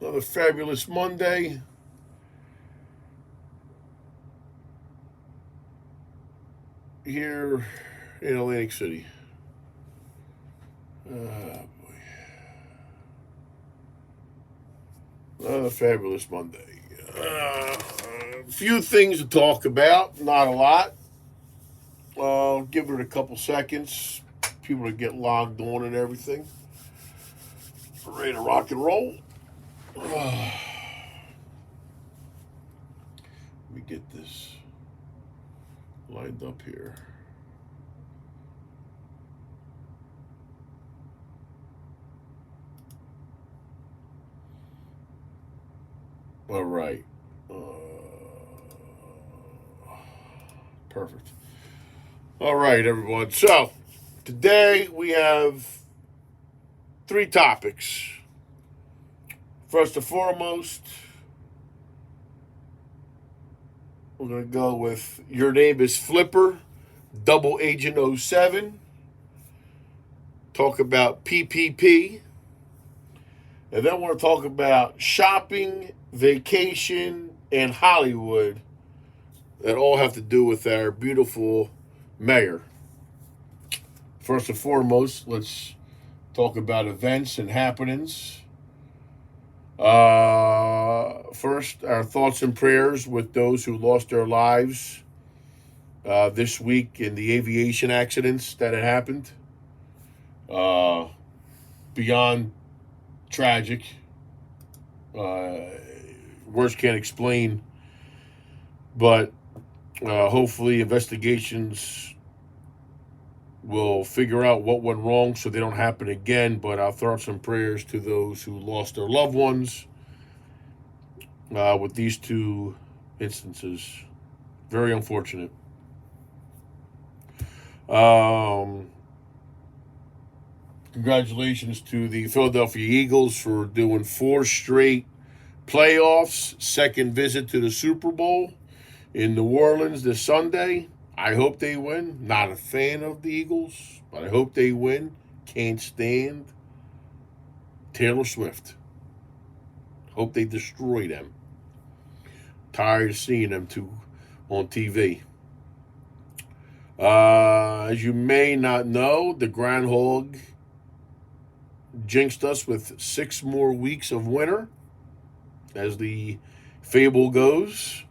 Another fabulous Monday. Here in Atlantic City. Boy. Another fabulous Monday. A few things to talk about, not a lot. Give it a couple seconds. People to get logged on and everything. Ready to rock and roll. Let me get this lined up here. All right. Perfect. All right, everyone. So, today we have three topics. First and foremost, we're going to go with Your Name is Flipper, Double Agent '07. Talk about PPP. And then I want to talk about shopping, vacation, and Hollywood that all have to do with our beautiful mayor. First and foremost, let's talk about events and happenings. First, our thoughts and prayers with those who lost their lives this week in the aviation accidents that had happened. Beyond tragic. Words can't explain, but hopefully investigations will figure out what went wrong so they don't happen again. But our thoughts and prayers to those who lost their loved ones with these two instances. Very unfortunate. Congratulations to the Philadelphia Eagles for doing 4 straight playoffs, second visit to the Super Bowl in New Orleans this Sunday. I hope they win. Not a fan of the Eagles, but I hope they win. Can't stand Taylor Swift. Hope they destroy them. Tired of seeing them too on TV. As you may not know, the groundhog jinxed us with 6 more weeks of winter, as the fable goes.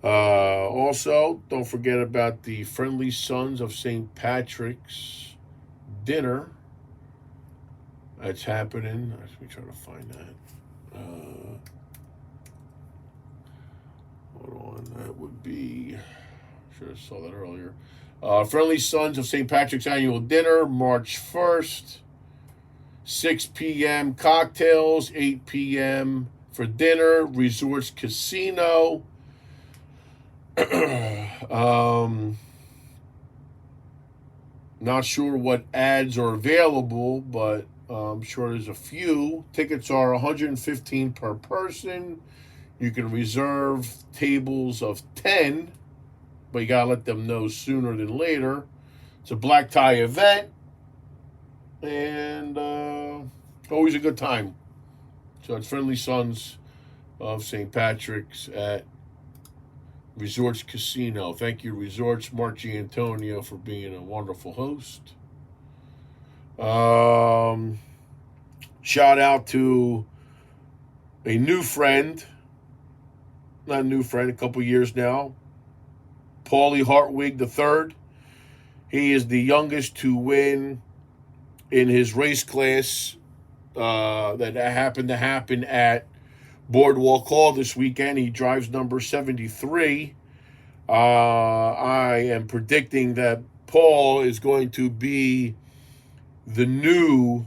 Also, don't forget about the Friendly Sons of St. Patrick's dinner that's happening. Let me try to find that. Hold on, that would be. Should have saw that earlier. Friendly Sons of St. Patrick's annual dinner, March 1st. 6 p.m. cocktails, 8 p.m. for dinner, Resorts Casino. Not sure what ads are available, but I'm sure there's a few. Tickets are $115 per person. You can reserve tables of 10, but you gotta let them know sooner than later. It's a black tie event, and always a good time. So it's Friendly Sons of St. Patrick's at Resorts Casino. Thank you, Resorts, Mark Giantonio, for being a wonderful host. Shout out to a new friend, not a new friend, a couple years now, Paulie Hartwig III. He is the youngest to win in his race class that happened to happen at Boardwalk Hall this weekend. He drives number 73. I am predicting that Paul is going to be the new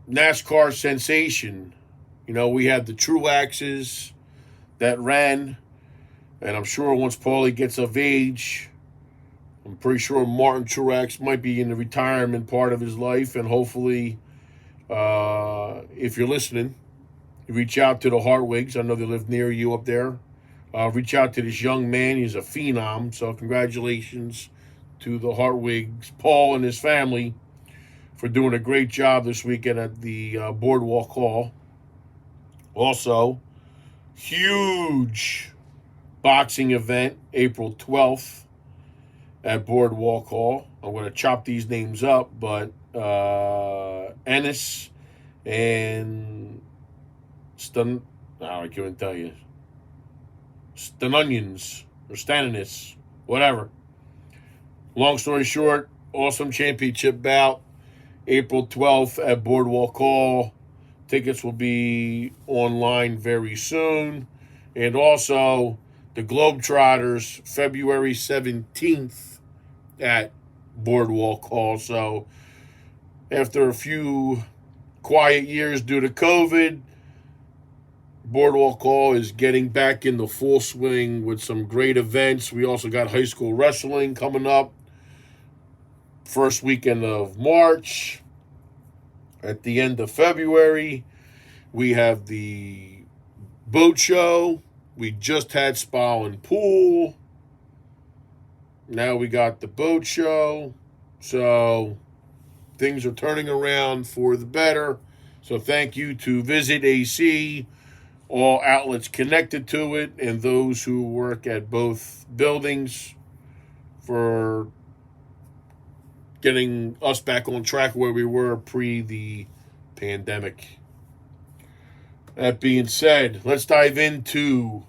NASCAR sensation. You know, we had the Truaxes that ran, and I'm sure once Paulie gets of age, I'm pretty sure Martin Truex might be in the retirement part of his life, and hopefully, if you're listening, you reach out to the Hartwigs. I know they live near you up there. Reach out to this young man. He's a phenom, so congratulations to the Hartwigs, Paul and his family, for doing a great job this weekend at the Boardwalk Hall. Also, huge boxing event, April 12th at Boardwalk Hall. I'm going to chop these names up, but Ennis and I can't tell you. Stanonians or Stananis, whatever. Long story short, awesome championship bout, April 12th at Boardwalk Hall. Tickets will be online very soon. And also, the Globetrotters, February 17th at Boardwalk Hall. So, after a few quiet years due to COVID, Boardwalk Hall is getting back in the full swing with some great events. We also got high school wrestling coming up first weekend of March. At the end of February, we have the boat show. We just had spa and pool. Now we got the boat show. So things are turning around for the better. So thank you to Visit AC, all outlets connected to it, and those who work at both buildings for getting us back on track where we were pre the pandemic. That being said, let's dive into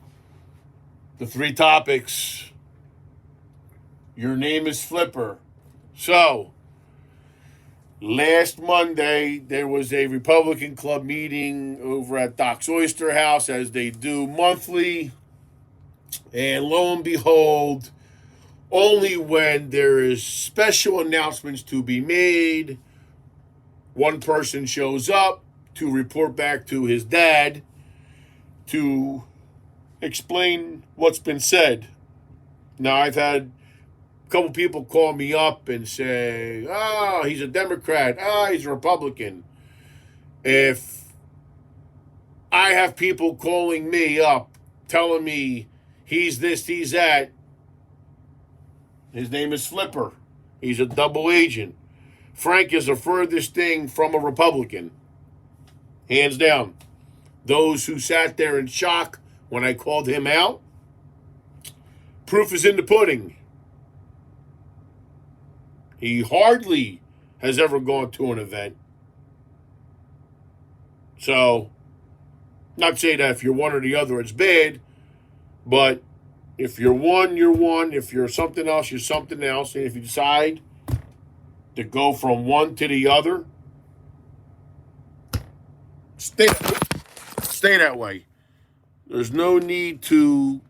the three topics. Your name is Flipper. So, last Monday, there was a Republican Club meeting over at Doc's Oyster House, as they do monthly. And lo and behold, only when there is special announcements to be made, one person shows up to report back to his dad to explain what's been said. Now, I've had a couple people call me up and say, he's a Democrat. He's a Republican. If I have people calling me up telling me he's this, he's that, his name is Flipper. He's a double agent. Frank is the furthest thing from a Republican. Hands down. Those who sat there in shock when I called him out, proof is in the pudding. He hardly has ever gone to an event. So, not saying that if you're one or the other, it's bad, but if you're one, you're one. If you're something else, you're something else. And if you decide to go from one to the other, stay that way. There's no need to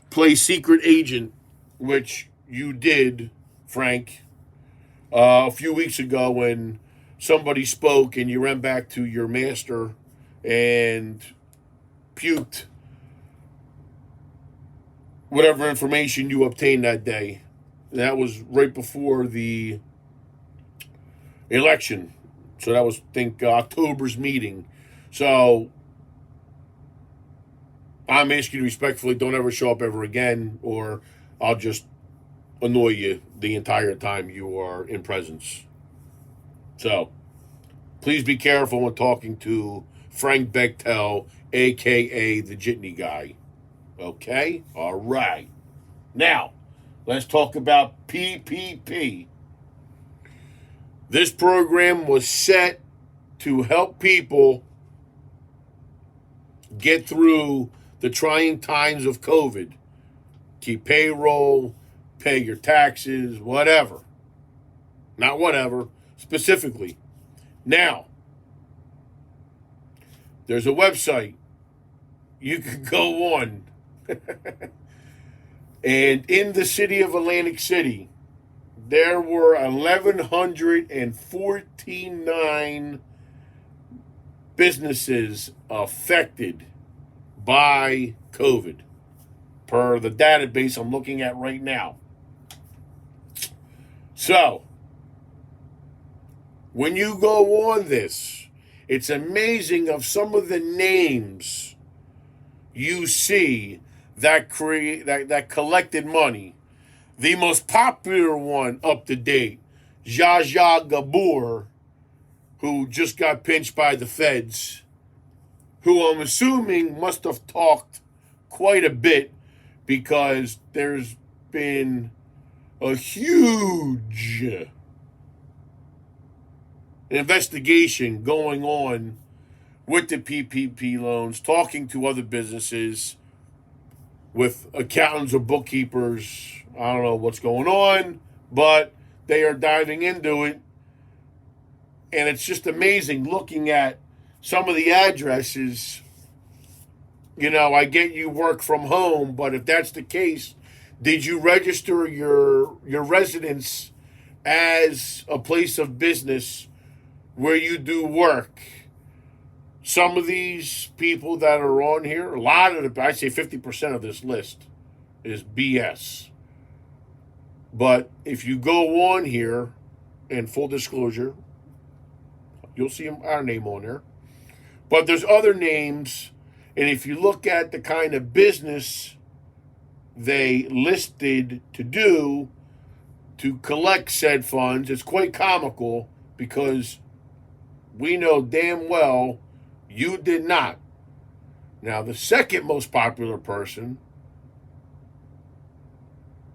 play secret agent, which you did, Frank, a few weeks ago when somebody spoke and you ran back to your master and puked whatever information you obtained that day. And that was right before the election. So that was, I think, October's meeting. So I'm asking you respectfully, don't ever show up ever again, or I'll just annoy you the entire time you are in presence. So please be careful when talking to Frank Bechtel, a.k.a. the Jitney guy. Okay? All right. Now, let's talk about PPP. This program was set to help people get through the trying times of COVID. Keep payroll, pay your taxes, whatever. Not whatever, specifically. Now, there's a website you can go on. And in the city of Atlantic City, there were 1,149 businesses affected by COVID, per the database I'm looking at right now. So, when you go on this, it's amazing of some of the names you see that collected money. The most popular one up to date, Zsa Zsa Gabor, who just got pinched by the feds, who I'm assuming must have talked quite a bit because there's been a huge investigation going on with the PPP loans, talking to other businesses, with accountants or bookkeepers. I don't know what's going on, but they are diving into it. And it's just amazing looking at some of the addresses. I get you work from home, but if that's the case, did you register your residence as a place of business where you do work? Some of these people that are on here, a lot of I say 50% of this list is BS. But if you go on here, and full disclosure, you'll see our name on there. But there's other names, and if you look at the kind of business they listed to do to collect said funds, it's quite comical because we know damn well you did not. Now, the second most popular person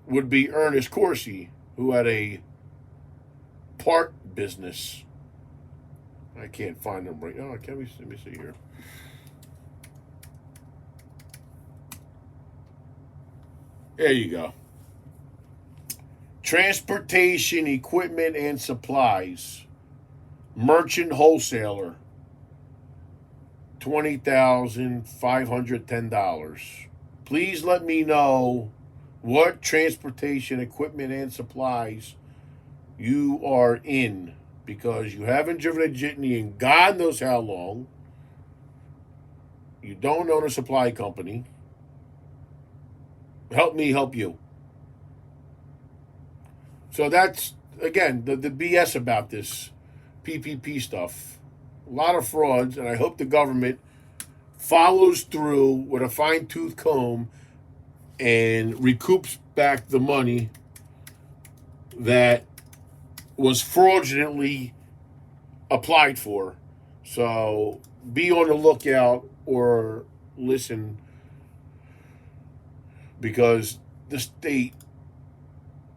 would be Ernest Corsi, who had a part business. I can't find him right now. Let me see here. There you go. Transportation, equipment, and supplies. Merchant wholesaler. $20,510. Please let me know what transportation, equipment, and supplies you are in, because you haven't driven a jitney in God knows how long. You don't own a supply company. Help me help you. So that's, again, the BS about this PPP stuff. A lot of frauds, and I hope the government follows through with a fine-tooth comb and recoups back the money that was fraudulently applied for. So be on the lookout or listen, because the state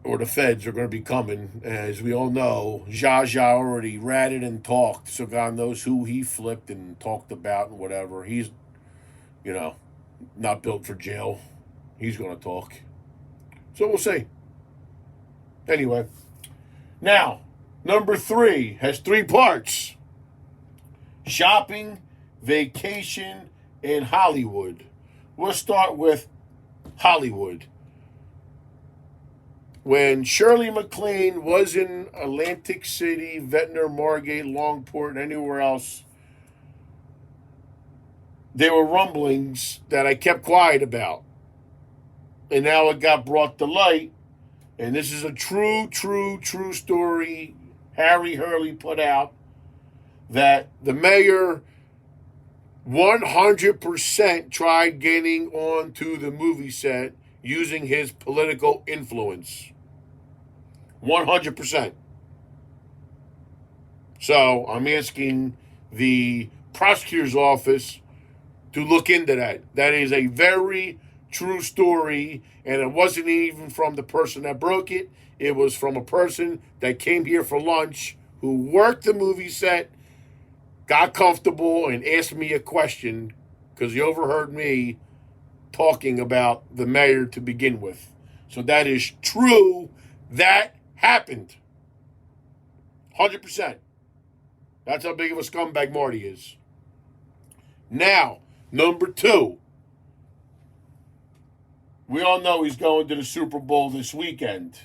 or the feds are going to be coming. As we all know, Zsa Zsa already ratted and talked, so God knows who he flipped and talked about and whatever. He's, not built for jail. He's going to talk. So we'll see. Anyway, now, number 3 has 3 parts: shopping, vacation, and Hollywood. We'll start with Hollywood. When Shirley MacLaine was in Atlantic City, Ventnor, Margate, Longport, and anywhere else, there were rumblings that I kept quiet about. And now it got brought to light. And this is a true story Harry Hurley put out, that the mayor 100% tried getting onto the movie set using his political influence. 100%. So I'm asking the prosecutor's office to look into that. That is a very true story, and it wasn't even from the person that broke it. It was from a person that came here for lunch, who worked the movie set, got comfortable, and asked me a question because he overheard me talking about the mayor to begin with. So that is true. That happened. 100%. That's how big of a scumbag Marty is. Now, number 2. We all know he's going to the Super Bowl this weekend.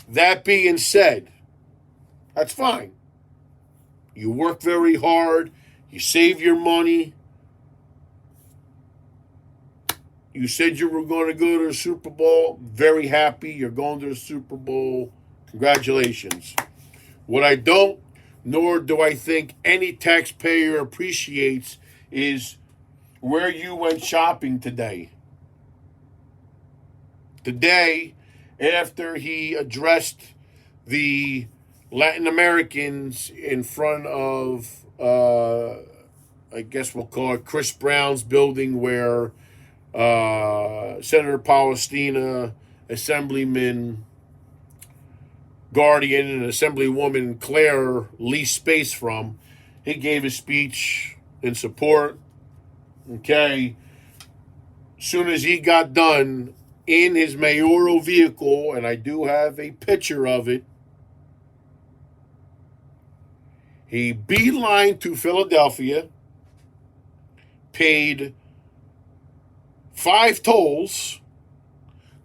That being said, that's fine. You work very hard. You save your money. You said you were going to go to the Super Bowl. Very happy you're going to the Super Bowl. Congratulations. What I don't, nor do I think any taxpayer appreciates, is where you went shopping today. Today, after he addressed the Latin Americans in front of, I guess we'll call it Chris Brown's building, where Senator Palestina, Assemblyman Guardian, and Assemblywoman Claire leased space from. He gave a speech in support. Okay. Soon as he got done in his mayoral vehicle, and I do have a picture of it, he beelined to Philadelphia, paid 5 tolls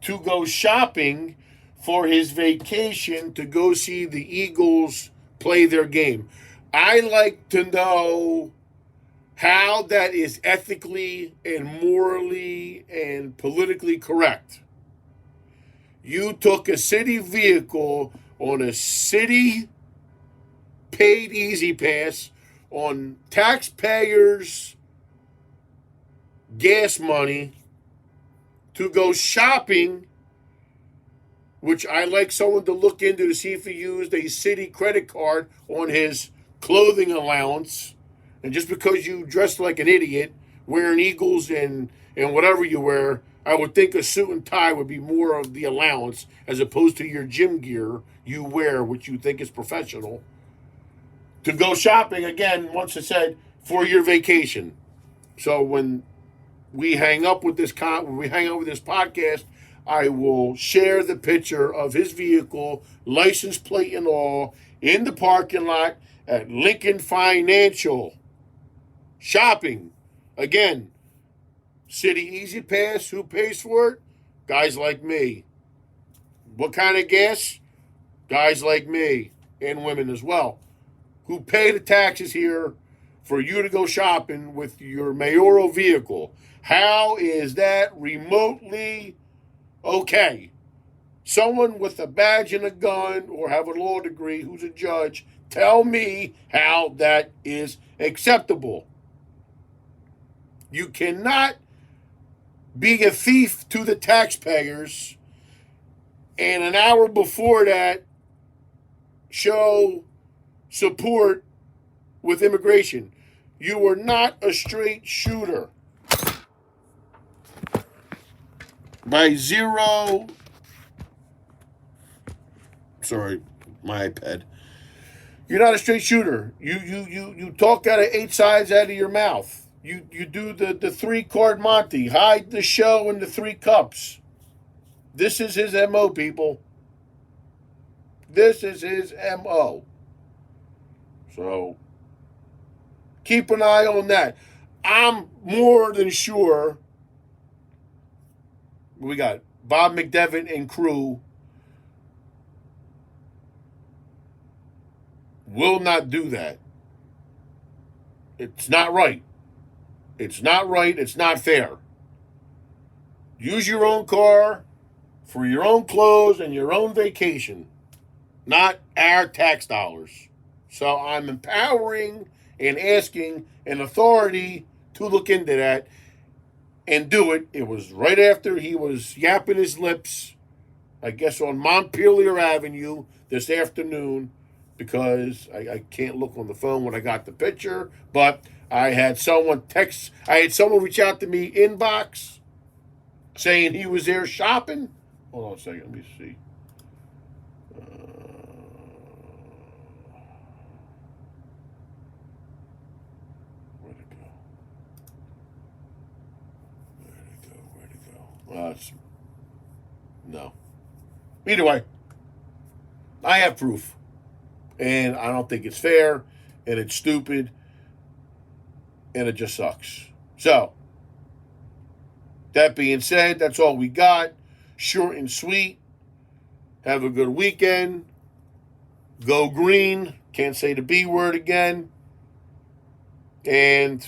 to go shopping for his vacation to go see the Eagles play their game. I like to know how that is ethically and morally and politically correct. You took a city vehicle on a city paid Easy Pass on taxpayers' gas money to go shopping, which I like someone to look into to see if he used a city credit card on his clothing allowance. And just because you dress like an idiot, wearing Eagles and whatever you wear, I would think a suit and tie would be more of the allowance as opposed to your gym gear you wear, which you think is professional. To go shopping, again, once I said, for your vacation. So when we hang up with this podcast, I will share the picture of his vehicle, license plate and all, in the parking lot at Lincoln Financial. Shopping. Again, City Easy Pass, who pays for it? Guys like me. What kind of gas? Guys like me, and women as well, who pay the taxes here for you to go shopping with your mayoral vehicle. How is that remotely okay? Someone with a badge and a gun or have a law degree who's a judge, tell me how that is acceptable. You cannot be a thief to the taxpayers and an hour before that show support with immigration. You are not a straight shooter. By zero, sorry, my iPad. You're not a straight shooter. You talk out of 8 sides out of your mouth. You do the 3-card Monty, hide the show in the 3 cups. This is his MO, people. This is his MO. So keep an eye on that. I'm more than sure we got Bob McDevitt and crew will not do that. It's not right. It's not right. It's not fair. Use your own car for your own clothes and your own vacation, not our tax dollars. So I'm empowering and asking an authority to look into that and do it. It was right after he was yapping his lips, I guess, on Montpelier Avenue this afternoon, because I can't look on the phone when I got the picture, but I had someone reach out to me inbox saying he was there shopping. Hold on a second, let me see. Where'd it go? No. Either way, I have proof. And I don't think it's fair, and it's stupid, and it just sucks. So, that being said, that's all we got. Short and sweet. Have a good weekend. Go green. Can't say the B word again. And